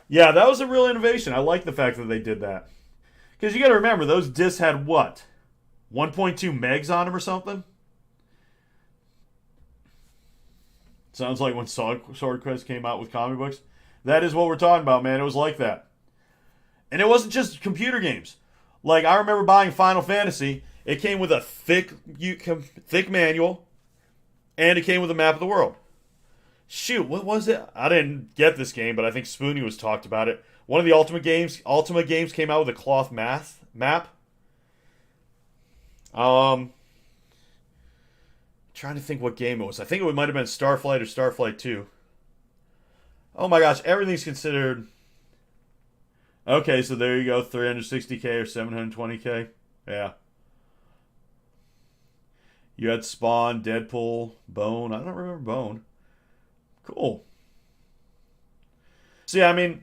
Yeah, that was a real innovation. I like the fact that they did that. Because you got to remember, those discs had what? 1.2 megs on them or something? Sounds like when Sword Quest came out with comic books. That is what we're talking about, man. It was like that. And it wasn't just computer games. Like, I remember buying Final Fantasy. It came with a thick manual, and it came with a map of the world. Shoot, what was it? I didn't get this game, but I think Spoonie was talked about it. One of the Ultimate games came out with a cloth map. Trying to think what game it was. I think it might have been Starflight or Starflight 2. Oh my gosh, everything's considered. Okay, so there you go, 360k or 720k. Yeah. You had Spawn, Deadpool, Bone. I don't remember Bone. Cool. See, I mean,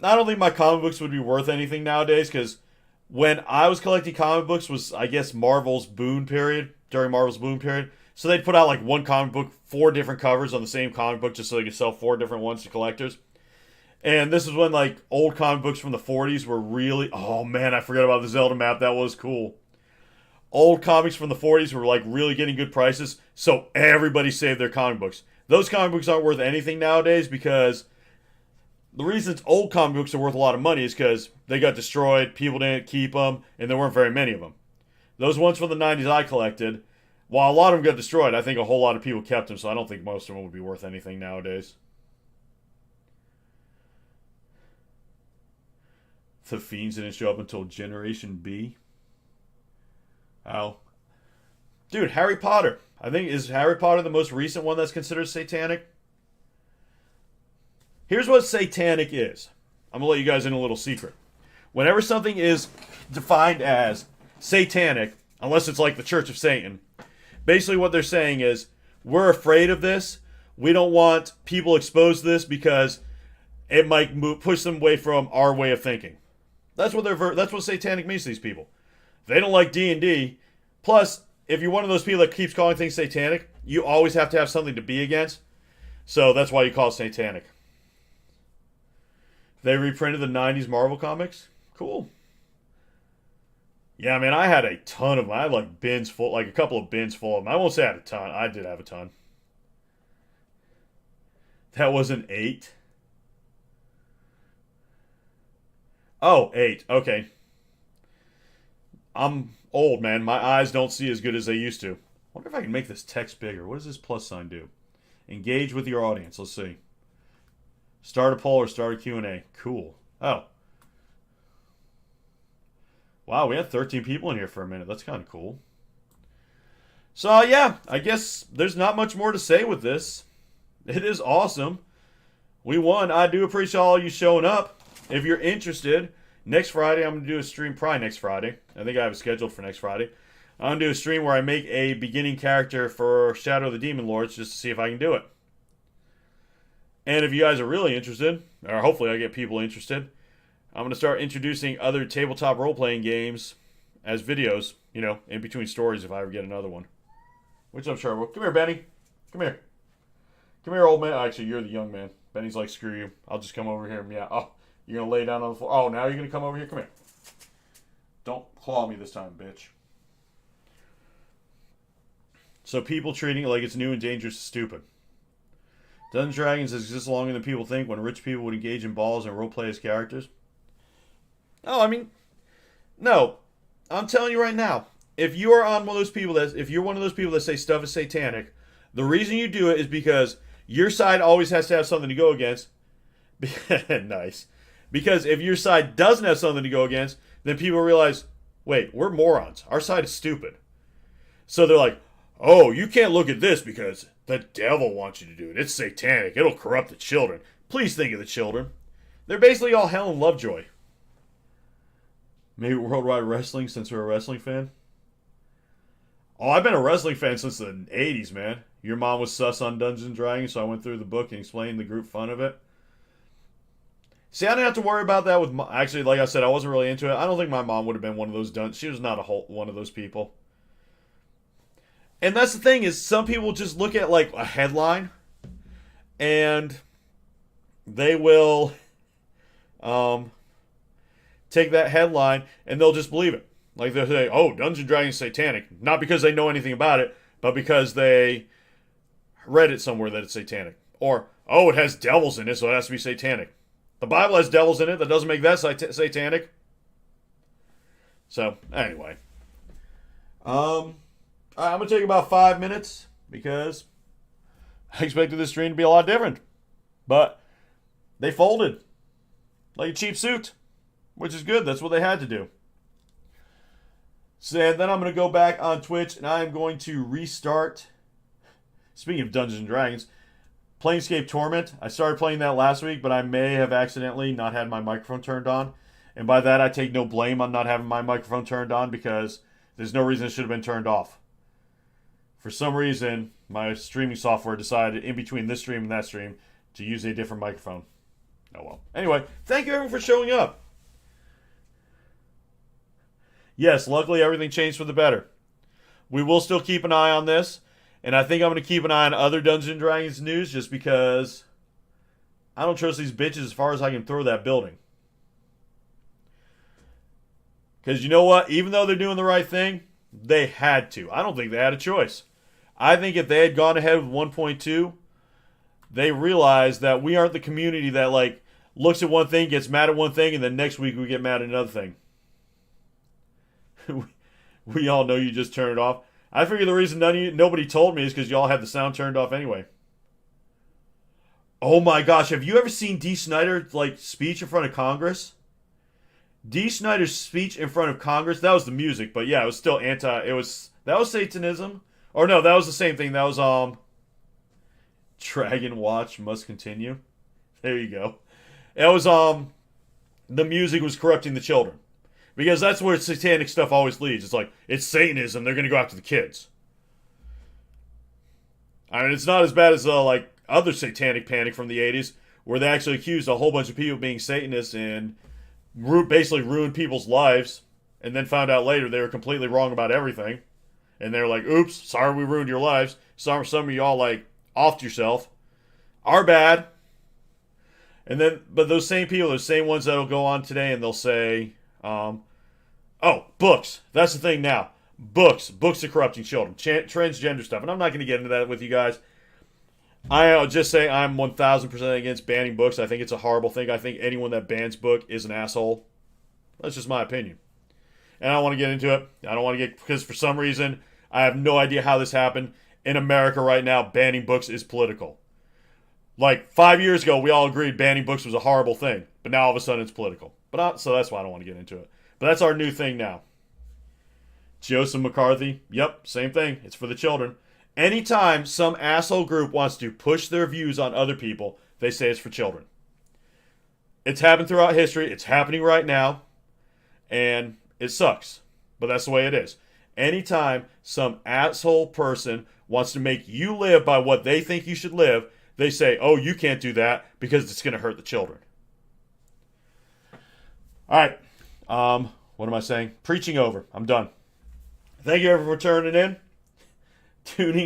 I don't think my comic books would be worth anything nowadays, because when I was collecting comic books was, I guess, Marvel's boom period, during Marvel's boom period. So they'd put out like one comic book, 4 different covers on the same comic book, just so they could sell 4 different ones to collectors. And this is when like old comic books from the 40s were really, oh man, I forgot about the Zelda map. That was cool. Old comics from the 40s were like really getting good prices, so everybody saved their comic books. Those comic books aren't worth anything nowadays, because the reason old comic books are worth a lot of money is because they got destroyed, people didn't keep them, and there weren't very many of them. Those ones from the 90s I collected, while a lot of them got destroyed, I think a whole lot of people kept them, so I don't think most of them would be worth anything nowadays. The Fiends didn't show up until Generation B. Oh. Dude, Harry Potter. I think, is Harry Potter the most recent one that's considered satanic? Here's what satanic is. I'm going to let you guys in a little secret. Whenever something is defined as satanic, unless it's like the Church of Satan, basically what they're saying is, we're afraid of this. We don't want people exposed to this because it might push them away from our way of thinking. That's what satanic means to these people. They don't like D&D. Plus, if you're one of those people that keeps calling things satanic, you always have to have something to be against. So that's why you call it satanic. They reprinted the 90s Marvel comics. Cool. Yeah, man, I had a ton of them. I had like bins full, like a couple of bins full of them. I won't say I had a ton. I did have a ton. That was an 8. Oh, 8. Okay. I'm old, man. My eyes don't see as good as they used to. Wonder if I can make this text bigger. What does this plus sign do? Engage with your audience. Let's see. Start a poll or start a Q&A. Cool. Oh. Wow, we had 13 people in here for a minute. That's kind of cool. So, yeah, I guess there's not much more to say with this. It is awesome. We won. I do appreciate all you showing up. If you're interested, next Friday I'm going to do a stream, probably next Friday. I think I have it scheduled for next Friday. I'm going to do a stream where I make a beginning character for Shadow of the Demon Lords just to see if I can do it. And if you guys are really interested, or hopefully I get people interested, I'm going to start introducing other tabletop role-playing games as videos, you know, in between stories if I ever get another one. Which I'm sure I will. Come here, Benny. Come here. Come here, old man. Actually, you're the young man. Benny's like, screw you. I'll just come over here and yeah. Oh, you're going to lay down on the floor. Oh, now you're going to come over here? Come here. Don't claw me this time, bitch. So people treating it like it's new and dangerous is stupid. Dungeons & Dragons exist longer than people think when rich people would engage in balls and roleplay as characters. Oh, I mean, no. I'm telling you right now, if you are on one of those people if you're one of those people that say stuff is satanic, the reason you do it is because your side always has to have something to go against. Nice. Because if your side doesn't have something to go against, then people realize, wait, we're morons. Our side is stupid. So they're like, oh, you can't look at this because the devil wants you to do it. It's satanic. It'll corrupt the children. Please think of the children. They're basically all Helen Lovejoy. Maybe Worldwide Wrestling since we're a wrestling fan. Oh, I've been a wrestling fan since the 80s, man. Your mom was sus on Dungeons & Dragons, so I went through the book and explained the group fun of it. See, I didn't have to worry about that with actually, like I said, I wasn't really into it. I don't think my mom would have been one of those She was not one of those people. And that's the thing is some people just look at like a headline and they will take that headline and they'll just believe it. Like they'll say, oh, Dungeons & Dragons is satanic. Not because they know anything about it, but because they read it somewhere that it's satanic. Or, oh, it has devils in it, so it has to be satanic. The Bible has devils in it. That doesn't make that satanic. So, anyway. I'm going to take about 5 minutes because I expected this stream to be a lot different. But they folded like a cheap suit, which is good. That's what they had to do. So then I'm going to go back on Twitch and I'm going to restart. Speaking of Dungeons & Dragons, Planescape Torment. I started playing that last week, but I may have accidentally not had my microphone turned on. And by that, I take no blame on not having my microphone turned on because there's no reason it should have been turned off. For some reason, my streaming software decided in between this stream and that stream to use a different microphone. Oh well. Anyway, thank you everyone for showing up. Yes, luckily everything changed for the better. We will still keep an eye on this. And I think I'm going to keep an eye on other Dungeons & Dragons news just because I don't trust these bitches as far as I can throw that building. Because you know what? Even though they're doing the right thing, they had to. I don't think they had a choice. I think if they had gone ahead with 1.2, they realized that we aren't the community that like looks at one thing, gets mad at one thing, and then next week we get mad at another thing. We all know you just turn it off. I figure the reason nobody told me is because y'all had the sound turned off anyway. Oh my gosh, have you ever seen Dee Snider's speech in front of Congress? Dee Snider's speech in front of Congress, that was the music, but yeah, it was still that was Satanism. Or no, that was the same thing. That was Dragon Watch Must Continue. There you go. It was the music was corrupting the children. Because that's where satanic stuff always leads. It's like, it's Satanism, they're going to go after the kids. I mean, it's not as bad as other satanic panic from the 80s, where they actually accused a whole bunch of people of being Satanists and basically ruined people's lives, and then found out later they were completely wrong about everything. And they're like, oops, sorry we ruined your lives. Some of y'all, offed yourself. Our bad. And then, but those same people, those same ones that'll go on today and they'll say, oh, books. That's the thing now. Books are corrupting children. Transgender stuff. And I'm not going to get into that with you guys. I'll just say I'm 1,000% against banning books. I think it's a horrible thing. I think anyone that bans book is an asshole. That's just my opinion. And I don't want to get into it. I don't want to because for some reason, I have no idea how this happened. In America right now, banning books is political. 5 years ago, we all agreed banning books was a horrible thing. But now all of a sudden it's political. So that's why I don't want to get into it. But that's our new thing now. Joseph McCarthy, yep, same thing. It's for the children. Anytime some asshole group wants to push their views on other people, they say it's for children. It's happened throughout history. It's happening right now. And it sucks. But that's the way it is. Anytime some asshole person wants to make you live by what they think you should live, they say, oh, you can't do that because it's going to hurt the children. All right. What am I saying? Preaching over. I'm done. Thank you everyone for tuning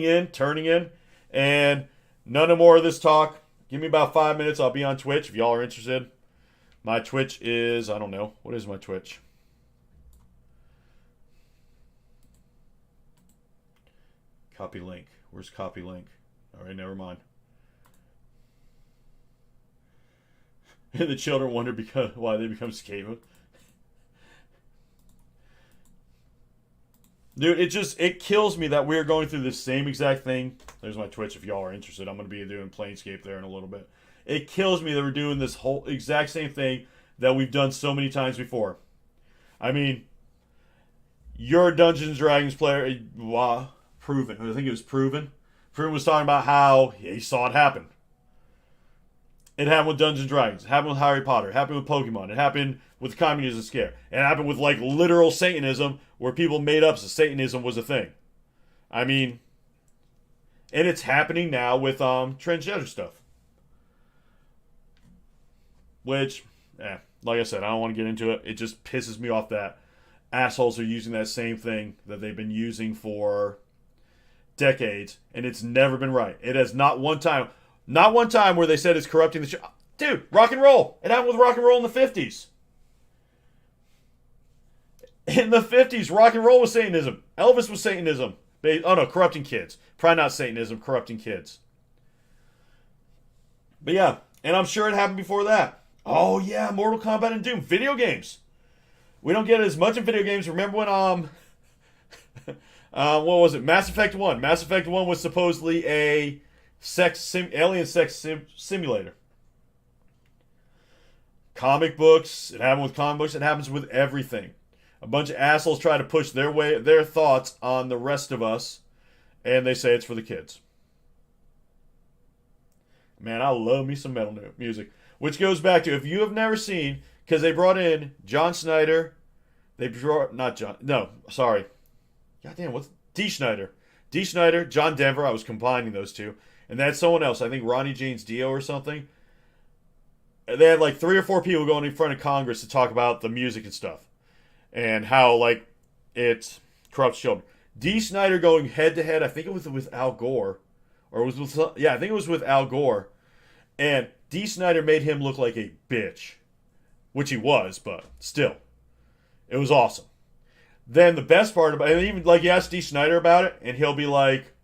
in, and none more of this talk. Give me about 5 minutes. I'll be on Twitch if y'all are interested. My Twitch is, I don't know. What is my Twitch? Copy link. Where's copy link? All right, never mind. And the children wonder why they become scapegoat. Dude, it kills me that we're going through the same exact thing. There's my Twitch if y'all are interested. I'm going to be doing Planescape there in a little bit. It kills me that we're doing this whole exact same thing that we've done so many times before. I mean, you're a Dungeons & Dragons player. Proven. I think it was Proven. Proven was talking about how he saw it happen. It happened with Dungeons & Dragons. It happened with Harry Potter. It happened with Pokemon. It happened with communism scare. It happened with literal Satanism where people made up so Satanism was a thing. I mean, and it's happening now with transgender stuff. Which, like I said, I don't want to get into it. It just pisses me off that assholes are using that same thing that they've been using for decades, and it's never been right. It has not one time where they said it's corrupting the dude, rock and roll. It happened with rock and roll in the 50s. In the 50s, rock and roll was Satanism. Elvis was Satanism. Corrupting kids. Probably not Satanism, corrupting kids. But yeah, and I'm sure it happened before that. Oh yeah, Mortal Kombat and Doom. Video games. We don't get as much in video games. Remember when what was it? Mass Effect 1. Mass Effect 1 was supposedly a alien simulator. Comic books. It happened with comic books. It happens with everything. A bunch of assholes try to push their thoughts on the rest of us, and they say it's for the kids. Man, I love me some metal music. Which goes back to, if you have never seen, because they brought in John Snyder. Not John. No, sorry. Goddamn, what's D. Snyder? D. Snyder, John Denver. I was combining those two. And they had someone else. I think Ronnie James Dio or something. They had like 3 or 4 people going in front of Congress to talk about the music and stuff. And how, like, it corrupts children. D. Snyder going head to head, I think it was with Al Gore. Or it was with, I think it was with Al Gore. And D. Snyder made him look like a bitch. Which he was, but still. It was awesome. Then the best part about it, and even like you ask D. Snyder about it, and he'll be like,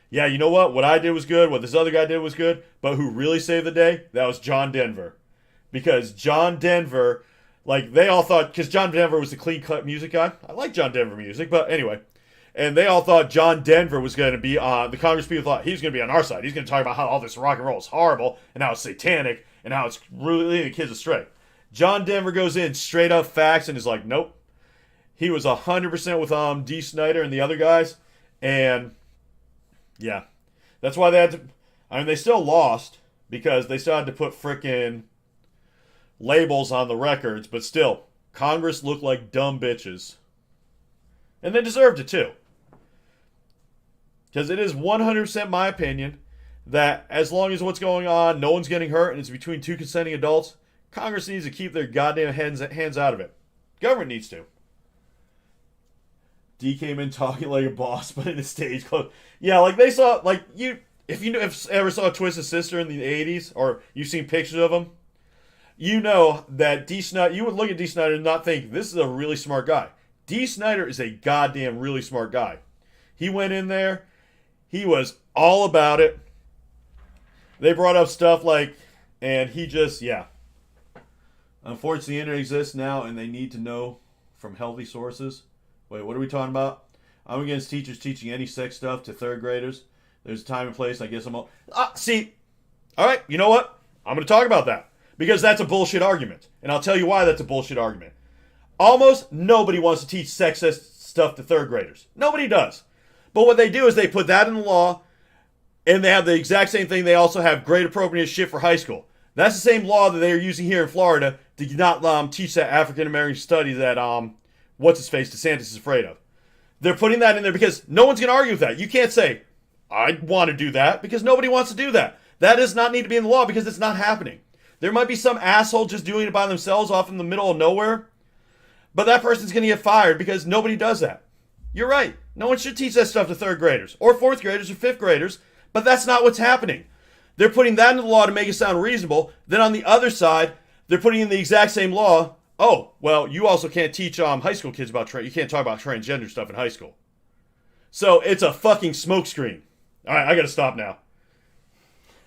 yeah, you know what I did was good, what this other guy did was good, but who really saved the day? That was John Denver. Because John Denver, like, they all thought, because John Denver was the clean-cut music guy. I like John Denver music, but anyway. And they all thought John Denver was going to be on, the Congress people thought he was going to be on our side. He's going to talk about how all this rock and roll is horrible, and how it's satanic, and how it's really leading the kids astray. John Denver goes in, straight up facts, and is like, nope. He was 100% with D. Snyder and the other guys, and yeah. That's why they had to, I mean, they still lost, because they still had to put frickin' labels on the records, but still, Congress looked like dumb bitches. And they deserved it too. Because it is 100% my opinion that as long as what's going on, no one's getting hurt, and it's between 2 consenting adults, Congress needs to keep their goddamn hands out of it. Government needs to. D came in talking like a boss, but in a stage clothes. Yeah, like they saw, like if you ever saw Twisted Sister in the 80s, or you've seen pictures of him, you know that D. Snyder, you would look at D. Snyder and not think, this is a really smart guy. D. Snyder is a goddamn really smart guy. He went in there, he was all about it. They brought up stuff like, and he just, yeah. Unfortunately, the internet exists now, and they need to know from healthy sources. Wait, what are we talking about? I'm against teachers teaching any sex stuff to 3rd graders. There's a time and place. I guess I'm all... see. All right, you know what? I'm going to talk about that. Because that's a bullshit argument. And I'll tell you why that's a bullshit argument. Almost nobody wants to teach sexist stuff to 3rd graders. Nobody does. But what they do is they put that in the law, and they have the exact same thing. They also have grade appropriate shit for high school. That's the same law that they are using here in Florida to not teach that African American study that what's-his-face, DeSantis is afraid of. They're putting that in there because no one's going to argue with that. You can't say, I want to do that, because nobody wants to do that. That does not need to be in the law because it's not happening. There might be some asshole just doing it by themselves off in the middle of nowhere, but that person's going to get fired because nobody does that. You're right. No one should teach that stuff to 3rd graders or 4th graders or 5th graders, but that's not what's happening. They're putting that into the law to make it sound reasonable. Then on the other side, they're putting in the exact same law. Oh, well, you also can't teach high school kids about you can't talk about transgender stuff in high school. So it's a fucking smokescreen. All right, I got to stop now.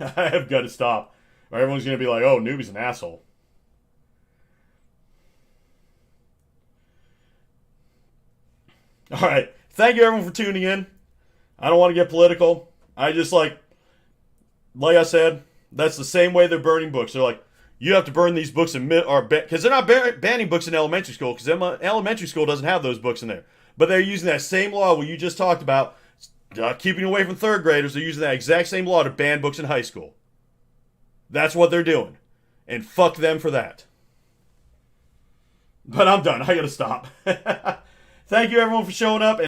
I have got to stop. Or everyone's going to be like, oh, Newbie's an asshole. All right. Thank you, everyone, for tuning in. I don't want to get political. I just like I said, that's the same way they're burning books. They're like, you have to burn these books because they're not banning books in elementary school, because elementary school doesn't have those books in there. But they're using that same law what you just talked about, keeping away from 3rd graders. They're using that exact same law to ban books in high school. That's what they're doing. And fuck them for that. But I'm done. I gotta stop. Thank you, everyone, for showing up.